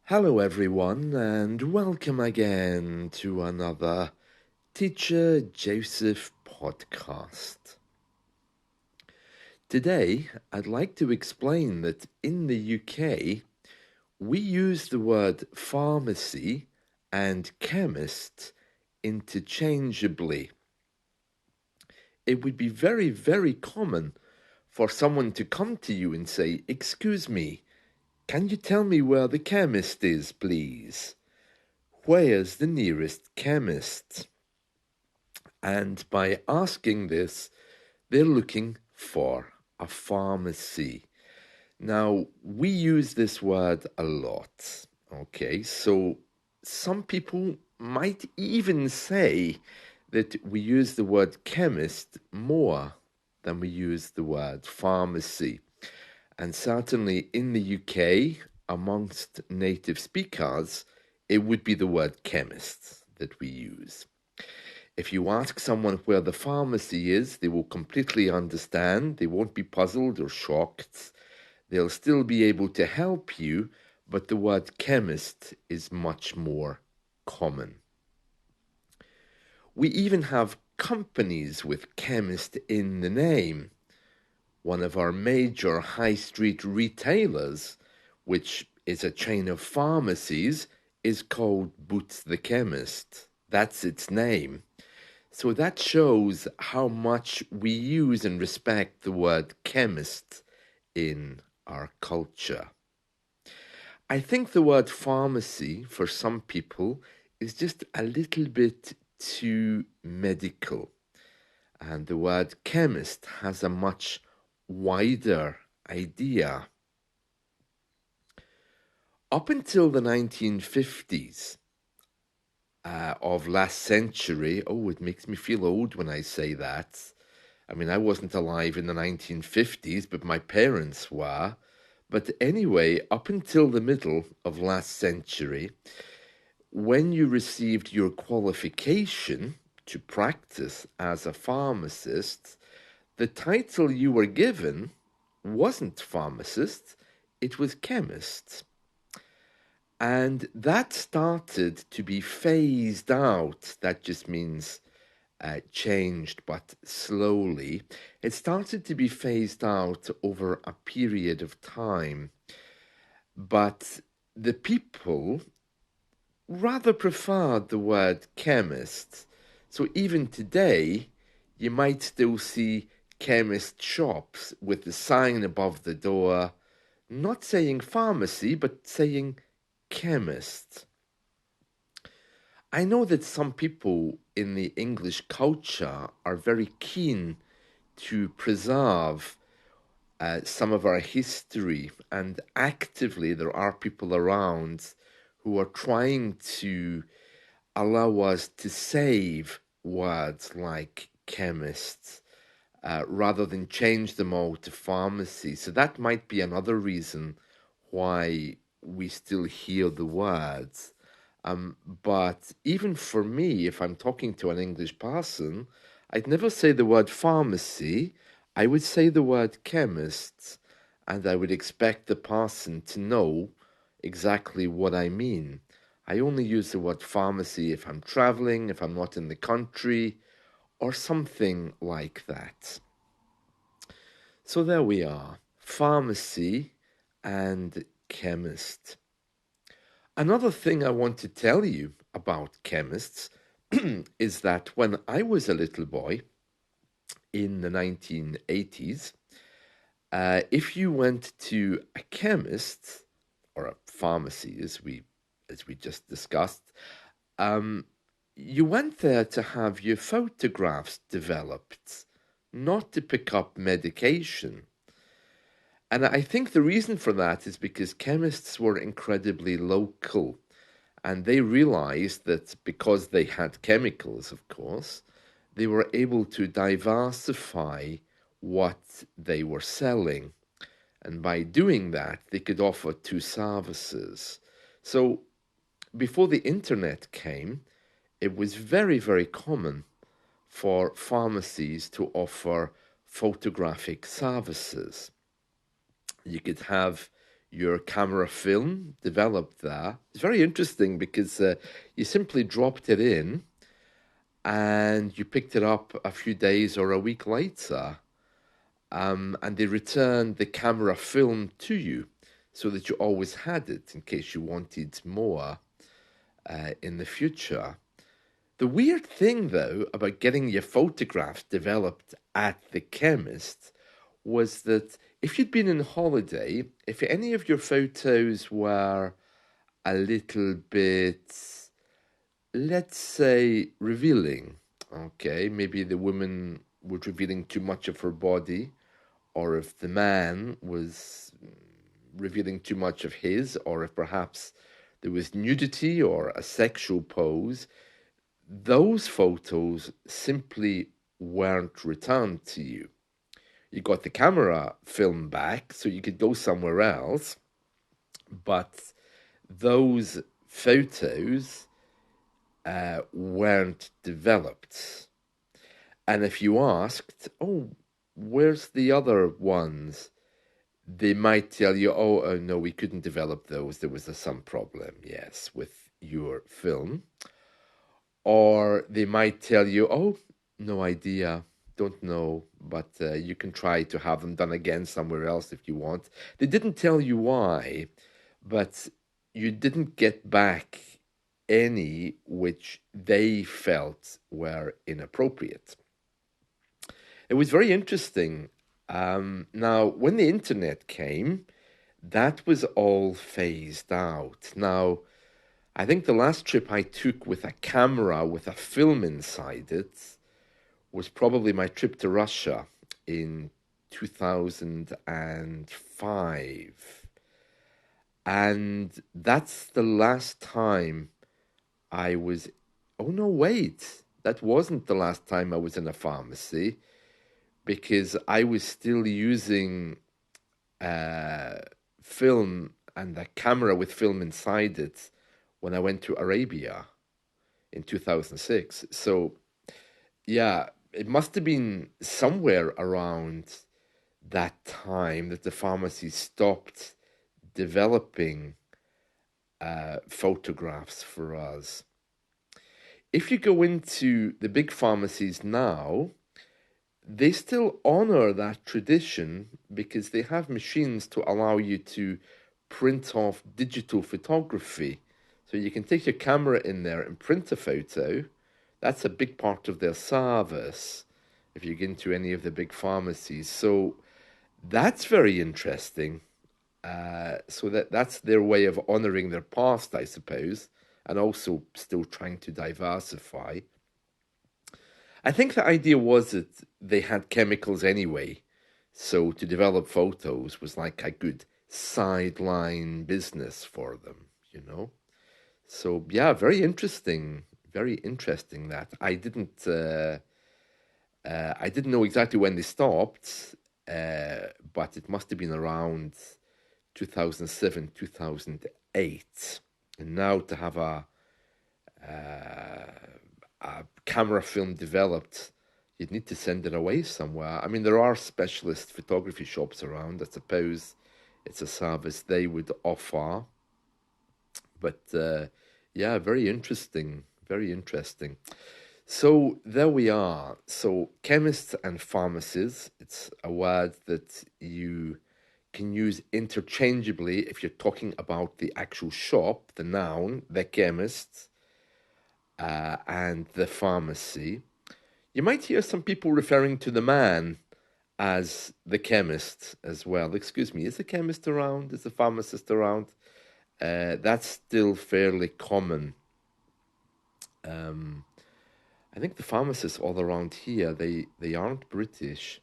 Hello, everyone, and welcome again to another Teacher Joseph podcast. Today, I'd like to explain that in the UK, we use the word pharmacy and chemist interchangeably. It would be very, very common for someone to come to you and say, "Excuse me, can you tell me where the chemist is, please? Where's the nearest chemist?" And by asking this, they're looking for a pharmacy. Now, we use this word a lot, okay? So some people might even say that we use the word chemist more than we use the word pharmacy. And certainly in the UK, amongst native speakers, it would be the word chemist that we use. If you ask someone where the pharmacy is, they will completely understand. They won't be puzzled or shocked. They'll still be able to help you, but the word chemist is much more common. We even have companies with chemist in the name. One of our major high street retailers, which is a chain of pharmacies, is called Boots the Chemist. That's its name. So that shows how much we use and respect the word chemist in our culture. I think the word pharmacy for some people is just a little bit too medical, and the word chemist has a much wider idea. Up until the 1950s, of last century. Oh, it makes me feel old when I say that. I mean, I wasn't alive in the 1950s, but my parents were. But anyway, up until the middle of last century, when you received your qualification to practice as a pharmacist, the title you were given wasn't pharmacist, it was chemist. And that started to be phased out. That just means changed, but slowly. It started to be phased out over a period of time. But the people rather preferred the word chemist. So even today, you might still see chemist shops with the sign above the door, not saying pharmacy, but saying chemist. I know that some people in the English culture are very keen to preserve some of our history, and actively there are people around who are trying to allow us to save words like chemists rather than change them all to pharmacy. So that might be another reason why we still hear the words. But even for me, if I'm talking to an English person, I'd never say the word pharmacy. I would say the word chemist, and I would expect the person to know exactly what I mean. I only use the word pharmacy if I'm traveling, if I'm not in the country, or something like that. So there we are, pharmacy and chemist. Another thing I want to tell you about chemists is that when I was a little boy in the 1980s, if you went to a chemist or a pharmacy, as we just discussed, um, you went there to have your photographs developed, not to pick up medication. And I think the reason for that is because chemists were incredibly local, and they realized that because they had chemicals, of course, they were able to diversify what they were selling. And by doing that, they could offer two services. So before the internet came, it was very, very common for pharmacies to offer photographic services. You could have your camera film developed there. It's very interesting because you simply dropped it in and you picked it up a few days or a week later, and they returned the camera film to you so that you always had it in case you wanted more in the future. The weird thing, though, about getting your photographs developed at the chemist was that if you'd been on holiday, if any of your photos were a little bit, let's say, revealing, okay, maybe the woman was revealing too much of her body, or if the man was revealing too much of his, or if perhaps there was nudity or a sexual pose, those photos simply weren't returned to you. You got the camera film back so you could go somewhere else, but those photos weren't developed. And if you asked, oh, where's the other ones? They might tell you, oh, no, we couldn't develop those. There was some problem, yes, with your film. Or they might tell you, oh, no idea, don't know, but you can try to have them done again somewhere else if you want. They didn't tell you why, but you didn't get back any which they felt were inappropriate. It was very interesting. Now, when the internet came, that was all phased out. Now, I think the last trip I took with a camera with a film inside it was probably my trip to Russia in 2005. And that's the last time I was. Oh, no, wait. That wasn't the last time I was in a pharmacy because I was still using film and a camera with film inside it when I went to Arabia in 2006. So, yeah, it must have been somewhere around that time that the pharmacy stopped developing photographs for us. If you go into the big pharmacies now, they still honor that tradition because they have machines to allow you to print off digital photography. So you can take your camera in there and print a photo. That's a big part of their service if you get into any of the big pharmacies. So that's very interesting. So that's their way of honoring their past, I suppose, and also still trying to diversify. I think the idea was that they had chemicals anyway, so to develop photos was like a good sideline business for them, you know? So yeah, very interesting that. I didn't know exactly when they stopped, but it must have been around 2007, 2008. And now to have a camera film developed, you'd need to send it away somewhere. I mean, there are specialist photography shops around. I suppose it's a service they would offer. But yeah, very interesting. Very interesting. So there we are. So chemists and pharmacies, it's a word that you can use interchangeably if you're talking about the actual shop, the noun, the chemist, and the pharmacy. You might hear some people referring to the man as the chemist as well. Excuse me, is the chemist around? Is the pharmacist around? That's still fairly common. I think the pharmacists all around here, they aren't British.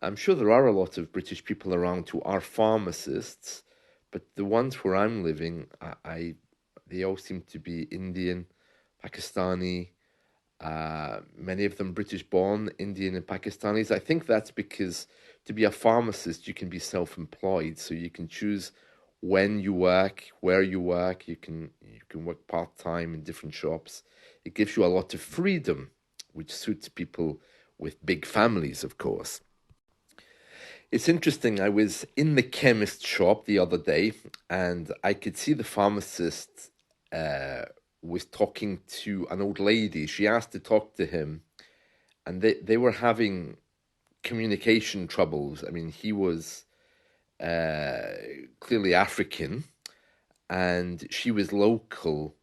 I'm sure there are a lot of British people around who are pharmacists, but the ones where I'm living, they all seem to be Indian, Pakistani, many of them British born, Indian and Pakistanis. I think that's because to be a pharmacist, you can be self employed. So you can choose when you work, where you work. You can work part time in different shops. It gives you a lot of freedom, which suits people with big families, of course. It's interesting. I was in the chemist shop the other day, and I could see the pharmacist uh, was talking to an old lady. She asked to talk to him, and they were having communication troubles. I mean, he was uh, clearly African, and she was local,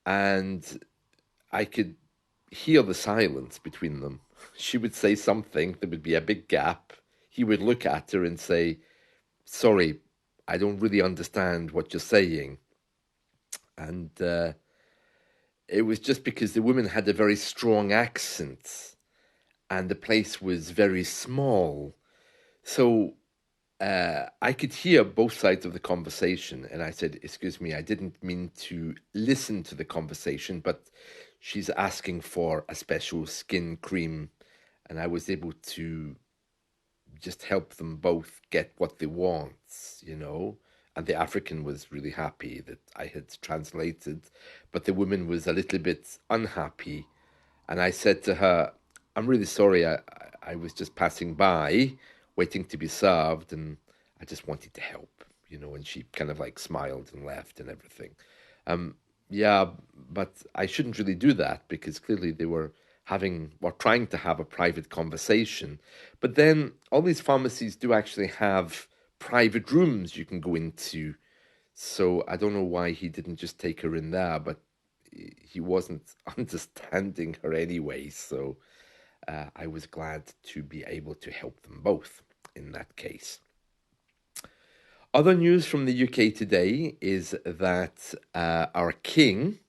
and I could hear the silence between them. She would say something, there would be a big gap. He would look at her and say, "Sorry, I don't really understand what you're saying." And it was just because the woman had a very strong accent and the place was very small. So I could hear both sides of the conversation, and I said, "Excuse me, I didn't mean to listen to the conversation, but she's asking for a special skin cream," and I was able to just help them both get what they want, you know. And the African was really happy that I had translated, but the woman was a little bit unhappy. And I said to her, "I'm really sorry. I was just passing by, waiting to be served, and I just wanted to help, you know." And she kind of like smiled and left and everything. Yeah, but I shouldn't really do that because clearly they were trying to have a private conversation. But then all these pharmacies do actually have private rooms you can go into. So I don't know why he didn't just take her in there, but he wasn't understanding her anyway. So I was glad to be able to help them both in that case. Other news from the UK today is that our king,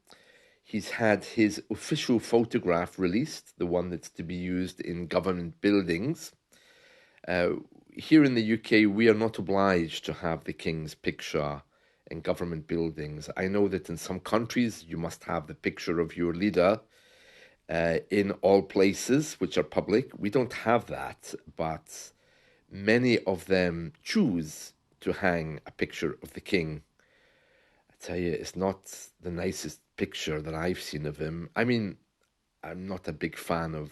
he's had his official photograph released, the one that's to be used in government buildings. Uh, Here in the UK, we are not obliged to have the king's picture in government buildings. I know that in some countries you must have the picture of your leader in all places which are public. We don't have that, but many of them choose to hang a picture of the king. I tell you, it's not the nicest picture that I've seen of him. I mean, I'm not a big fan of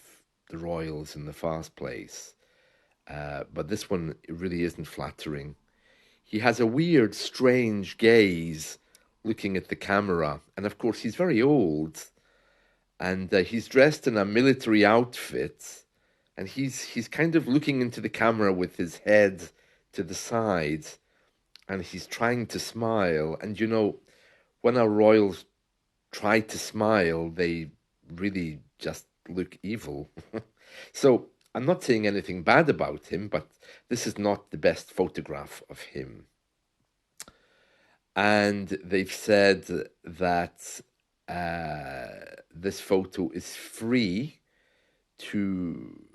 the royals in the first place, but this one really isn't flattering. He has a weird, strange gaze looking at the camera, and of course, he's very old, and he's dressed in a military outfit, and he's kind of looking into the camera with his head to the side, and he's trying to smile. And you know, when our royals try to smile, they really just look evil. So I'm not saying anything bad about him, but this is not the best photograph of him. And they've said that this photo is free to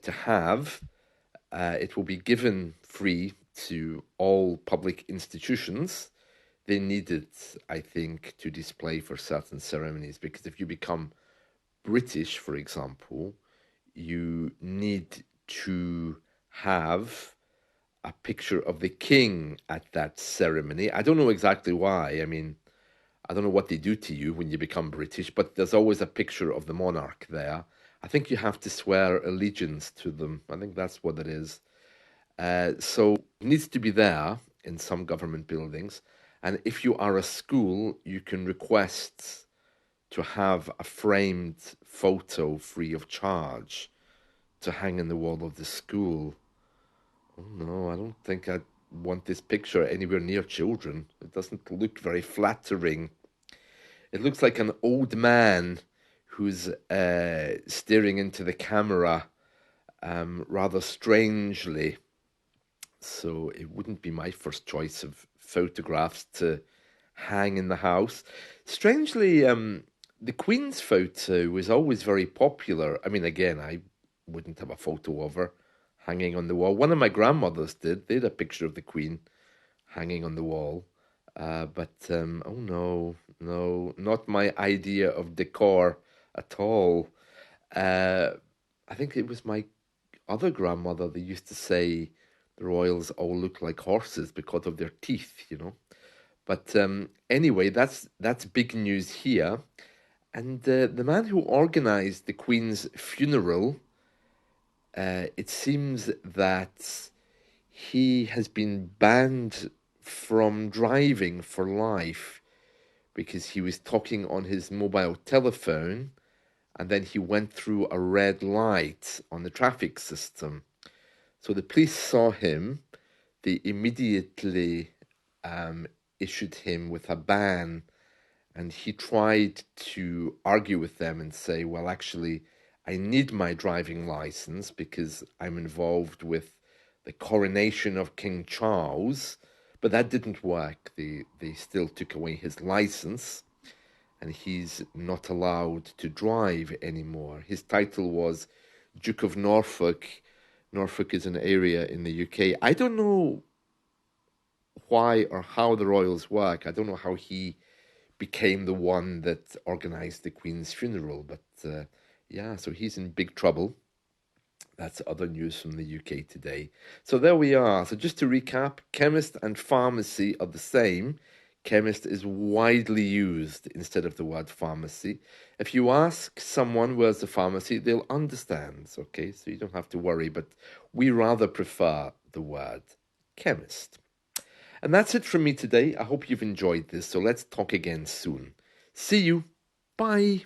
to have. It will be given free to all public institutions. They need it, I think, to display for certain ceremonies, because if you become British, for example, you need to have a picture of the king at that ceremony. I don't know exactly why. I mean, I don't know what they do to you when you become British, but there's always a picture of the monarch there. I think you have to swear allegiance to them. I think that's what it is. So it needs to be there in some government buildings. And if you are a school, you can request to have a framed photo free of charge to hang in the wall of the school. Oh no, I don't think I want this picture anywhere near children. It doesn't look very flattering. It looks like an old man who's staring into the camera rather strangely. So it wouldn't be my first choice of photographs to hang in the house. Strangely, the Queen's photo was always very popular. I mean, again, I wouldn't have a photo of her hanging on the wall. One of my grandmothers did. They had a picture of the Queen hanging on the wall. But oh no, no, not my idea of decor at all. Uh, I think it was my other grandmother that used to say the royals all look like horses because of their teeth, you know. But anyway, that's big news here. And the man who organized the Queen's funeral it seems that he has been banned from driving for life because he was talking on his mobile telephone and then he went through a red light on the traffic system. So the police saw him, they immediately um, issued him with a ban, and he tried to argue with them and say, well, actually, I need my driving license because I'm involved with the coronation of King Charles. But that didn't work. They still took away his license, and he's not allowed to drive anymore. His title was Duke of Norfolk. Norfolk is an area in the UK. I don't know why or how the royals work. I don't know how he became the one that organized the Queen's funeral, but yeah, so he's in big trouble. That's other news from the UK today. So there we are. So just to recap, chemist and pharmacy are the same. Chemist is widely used instead of the word pharmacy. If you ask someone where's the pharmacy, they'll understand, okay? So you don't have to worry, but we rather prefer the word chemist. And that's it from me today. I hope you've enjoyed this. So let's talk again soon. See you. Bye.